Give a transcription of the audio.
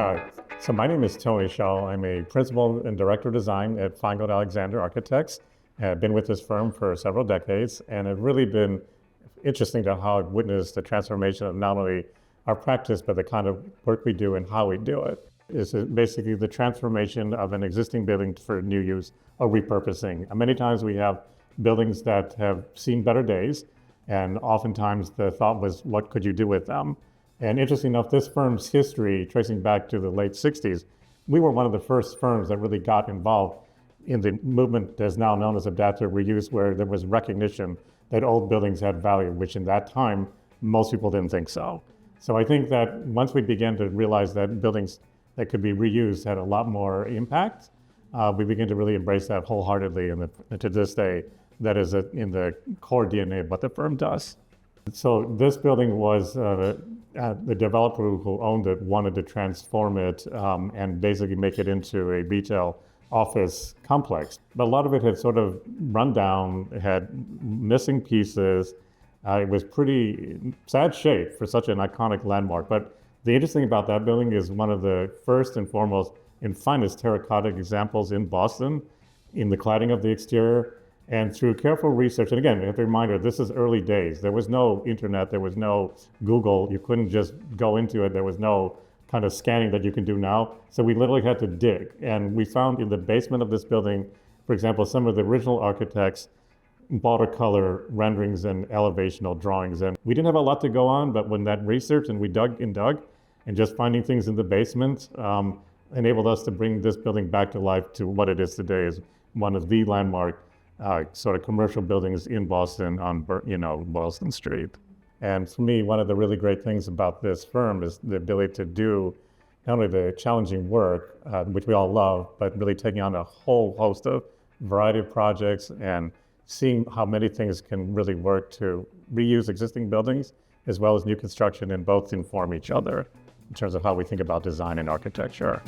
Uh, so my name is Tony Shaw. I'm a principal and director of design at Finegold Alexander Architects. I've been with this firm for several decades, and it's really been interesting to how I've witnessed the transformation of not only our practice, but the kind of work we do and how we do it. It's basically the transformation of an existing building for new use or repurposing. And many times we have buildings that have seen better days, and oftentimes the thought was, what could you do with them? And interesting enough, this firm's history, tracing back to the late 60s, we were one of the first firms that really got involved in the movement that is now known as adaptive reuse, where there was recognition that old buildings had value, which in that time, most people didn't think so. So I think that once we began to realize that buildings that could be reused had a lot more impact, we began to really embrace that wholeheartedly. And to this day, that is in the core DNA of what the firm does. So this building was the developer who owned it wanted to transform it and basically make it into a retail office complex. But a lot of it had sort of run down, it had missing pieces. It was pretty sad shape for such an iconic landmark. But the interesting about that building is one of the first and foremost and finest terracotta examples in Boston in the cladding of the exterior. And through careful research, and again, as a reminder, this is early days. There was no internet, there was no Google. You couldn't just go into it. There was no kind of scanning that you can do now. So we literally had to dig. And we found in the basement of this building, for example, some of the original architects' watercolor renderings and elevational drawings. And we didn't have a lot to go on, but when that research and we dug, and just finding things in the basement enabled us to bring this building back to life to what it is today, is one of the landmark sort of commercial buildings in Boston on Boylston Street. And for me, one of the really great things about this firm is the ability to do not only the challenging work, which we all love, but really taking on a whole host of variety of projects and seeing how many things can really work to reuse existing buildings as well as new construction, and both inform each other in terms of how we think about design and architecture.